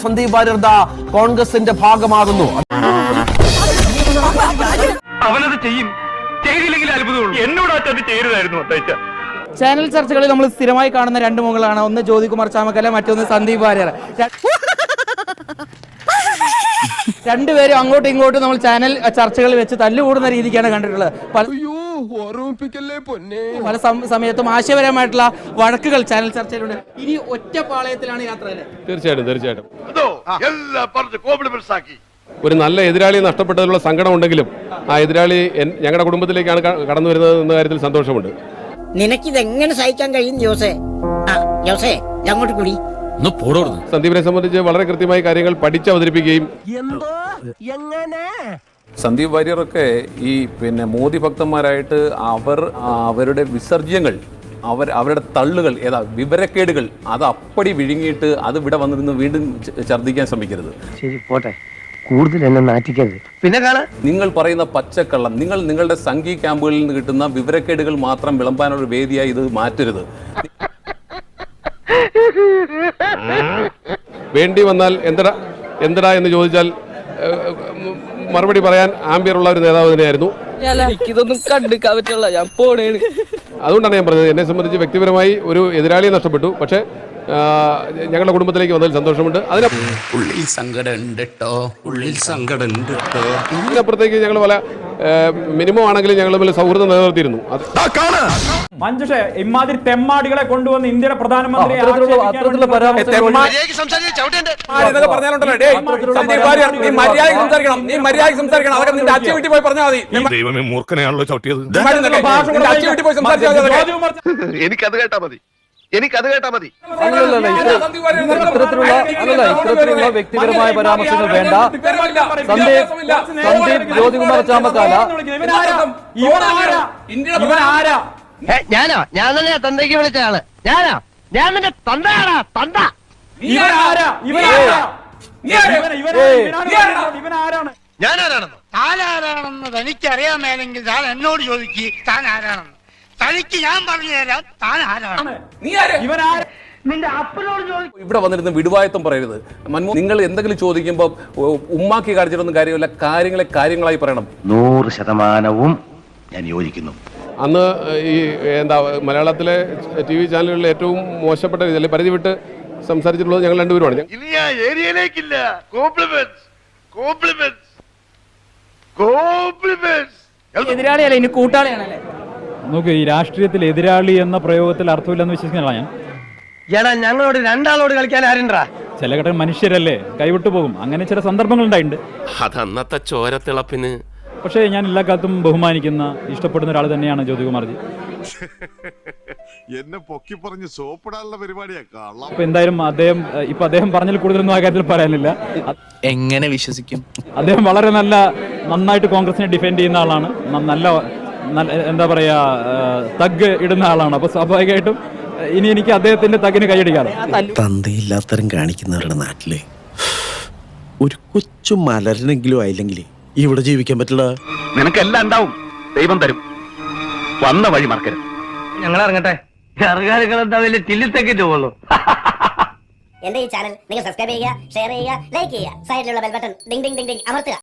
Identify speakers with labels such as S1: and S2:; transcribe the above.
S1: സന്ദീപ് വാര്യർ കോൺഗ്രസിന്റെ ഭാഗമാകുന്നു.
S2: അവനത് ചെയ്യും, ചെയ്തില്ലെങ്കിൽ അത്ഭുതമുള്ളൂ. എന്നോട് അത് ചെയ്യരുതായിരുന്നു അത്തയ്ച്ച.
S3: ചാനൽ ചർച്ചകളിൽ നമ്മൾ സ്ഥിരമായി കാണുന്ന രണ്ട് മുകളാണ്. ഒന്ന് ജ്യോതികുമാർ ചാമക്കാല, മറ്റൊന്ന് സന്ദീപ് വാര്യർ. രണ്ടുപേരും അങ്ങോട്ടും ഇങ്ങോട്ടും നമ്മൾ ചാനൽ ചർച്ചകളിൽ വെച്ച് തല്ലുകൂടുന്ന രീതിക്കാണ് കണ്ടിട്ടുള്ളത്. പല സമയത്തും ആശയപരമായിട്ടുള്ള വഴക്കുകൾ ചാനൽ ചർച്ചയിലുണ്ട്. ഇനി ഒറ്റപ്പാളയത്തിലാണ് യാത്ര അല്ലേ?
S4: തീർച്ചയായിട്ടും. ഒരു നല്ല എതിരാളിയെ നഷ്ടപ്പെട്ടതിലുള്ള സങ്കടം ഉണ്ടെങ്കിലും ആ എതിരാളി ഞങ്ങളുടെ കുടുംബത്തിലേക്കാണ് കടന്നു വരുന്നത് എന്ന കാര്യത്തിൽ സന്തോഷമുണ്ട്.
S5: നിനക്കിതെങ്ങനെ സഹിക്കാൻ കഴിയും ജോസേ? ജോസേ അങ്ങോട്ട് കൂടി.
S4: സന്ദീപിനെ സംബന്ധിച്ച് വളരെ കൃത്യമായി കാര്യങ്ങൾ പഠിച്ചവതരിപ്പിക്കുകയും
S6: സന്ദീപ് വാര്യറൊക്കെ ഈ മോദി ഭക്തന്മാരായിട്ട് അവരുടെ വിസർജ്യങ്ങൾ അവരുടെ തള്ളുകൾ വിവരക്കേടുകൾ അത് അപ്പടി വിഴുങ്ങിയിട്ട് അത് ഇവിടെ വന്നിരുന്ന് വീണ്ടും ഛർദ്ദിക്കാൻ ശ്രമിക്കരുത്.
S7: ശരി പോട്ടെ, കൂടുതൽ എന്നെ നാറ്റിക്കരുത്. പിന്നെ കാണാം
S6: നിങ്ങൾ പറയുന്ന പച്ചക്കള്ളം, നിങ്ങളുടെ സംഘീയ ക്യാമ്പുകളിൽ നിന്ന് കിട്ടുന്ന വിവരക്കേടുകൾ മാത്രം വിളമ്പാനുള്ള വേദിയായി ഇത് മാറ്റരുത്.
S4: വേണ്ടി വന്നാൽ എന്തടാ എന്ന് ചോദിച്ചാൽ മറുപടി പറയാൻ ആംബിയറുള്ള ഒരു നേതാവ് തന്നെയായിരുന്നു.
S3: ഇതൊന്നും കണ്ടിക്കാൻ പറ്റുള്ള ഞാൻ പോണേണ്.
S4: അതുകൊണ്ടാണ് ഞാൻ പറഞ്ഞത്, എന്നെ സംബന്ധിച്ച് വ്യക്തിപരമായി ഒരു എതിരാളിയെ നഷ്ടപ്പെട്ടു. പക്ഷേ ഞങ്ങളുടെ കുടുംബത്തിലേക്ക് വന്നതിൽ സന്തോഷമുണ്ട്. അതിനപ്പുറത്തേക്ക് ഞങ്ങൾ പല മിനിമം ആണെങ്കിലും ഞങ്ങൾ തമ്മിൽ സൗഹൃദം നിലനിർത്തിയിരുന്നു.
S8: മഞ്ജുഷ ഇമാതിരി തെമ്മാടികളെ കൊണ്ടുവന്ന് ഇന്ത്യയുടെ പ്രധാനമന്ത്രി
S2: എനിക്കത് കേട്ടാ മതി.
S1: ഇത്തരത്തിലുള്ള വ്യക്തിപരമായ പരാമർശങ്ങൾ വേണ്ട. സന്ദീപ് ജ്യോതികുമാർ ചാമക്കാല
S7: ഞാനോ? ഞാൻ തന്നെ തന്തയ്ക്ക് വിളിച്ച ആള്. ഞാൻ നിന്റെ തന്തയാടാ തന്ത.
S2: ഞാനാരാണെന്നോ?
S5: താനാരാണെന്ന് തനിക്കറിയാമേലെങ്കിൽ താൻ എന്നോട് ചോദിക്ക് താൻ ആരാണെന്ന്. തനിക്ക് ഞാൻ പറഞ്ഞു തരാം താൻ ആരാണ്. നിന്റെ അപ്പനോട് ചോദിക്കും.
S6: ഇവിടെ വന്നിരുന്ന് വിടുവായത്വം പറയരുത്. നിങ്ങൾ എന്തെങ്കിലും ചോദിക്കുമ്പോൾ ഉമ്മാക്കി കാണിച്ചിട്ടൊന്നും കാര്യമില്ല. കാര്യങ്ങളായി പറയണം.
S7: 100% ഞാൻ യോജിക്കുന്നു.
S4: അന്ന് ഈ മലയാളത്തിലെ TV ചാനലുകളിൽ ഏറ്റവും മോശപ്പെട്ട രീതിയിൽ പരിധി വിട്ട് സംസാരിച്ചിട്ടുള്ളത് ഞങ്ങൾ രണ്ടുപേരുമാണ്.
S3: എതിരാളിയല്ലേ, ഇനി കൂട്ടാളിയാണല്ലേ?
S8: നോക്ക്, ഈ രാഷ്ട്രീയത്തിൽ എതിരാളി എന്ന പ്രയോഗത്തിൽ അർത്ഥമില്ലെന്ന് വിശ്വസിക്കുന്നതാണ് ഞാൻ.
S7: ഞങ്ങളോട് രണ്ടാളോട് കളിക്കാൻ ആരുണ്ടാ?
S8: ചില ഘട്ടം മനുഷ്യരല്ലേ, കൈവിട്ടു പോകും. അങ്ങനെ ചില സന്ദർഭങ്ങൾ ഉണ്ടായിട്ടുണ്ട്.
S9: അതന്നത്തെ ചോരത്തിളപ്പിന്.
S8: പക്ഷേ ഞാൻ എല്ലാ കാലത്തും ബഹുമാനിക്കുന്ന, ഇഷ്ടപ്പെടുന്ന ഒരാൾ തന്നെയാണ് ജ്യോതികുമാർജി.
S10: എന്നെ പൊക്കി പറഞ്ഞ് സോപ്പിടാനുള്ള പരിപാടിയാ.
S8: അപ്പൊ എന്തായാലും അദ്ദേഹം പറഞ്ഞതിൽ കൂടുതലൊന്നും ആ കാര്യത്തിൽ പറയാനില്ല.
S9: എങ്ങനെ വിശ്വസിക്കും?
S8: അദ്ദേഹം വളരെ നന്നായിട്ട് കോൺഗ്രസിനെ ഡിഫെൻഡ് ചെയ്യുന്ന ആളാണ്. നല്ല എന്താ പറയാ, തഗ് ഇടുന്ന ആളാണ്. അപ്പൊ സ്വാഭാവികമായിട്ടും ഇനി എനിക്ക് അദ്ദേഹത്തിന്റെ തഗ്ഗിന് കൈയടിക്കാറ്.
S9: തന്തയില്ലാത്തരം കാണിക്കുന്നവരുടെ നാട്ടില് ഒരു കൊച്ചു മലരനെങ്കിലും ആയില്ലെങ്കിൽ ഇവിടെ ജീവിക്കാൻ പറ്റില്ല.
S2: നിനക്കെല്ലാം ഉണ്ടാവും, ദൈവം തരും. വന്ന വഴി മറക്കരുത്.
S7: ഞങ്ങൾ ഇറങ്ങട്ടെ. ചെറുകാലുകൾ എന്താ വലിയ ടില്ലിത്തേക്കിട്ട് പോകുള്ളൂ.
S5: എന്റെ ഈ ചാനൽ നിങ്ങൾ സബ്സ്ക്രൈബ് ചെയ്യുക, ഷെയർ ചെയ്യുക, ലൈക്ക് ചെയ്യുക. സൈഡിലുള്ള bell button Ding Ding Ding Ding അമർത്തുക.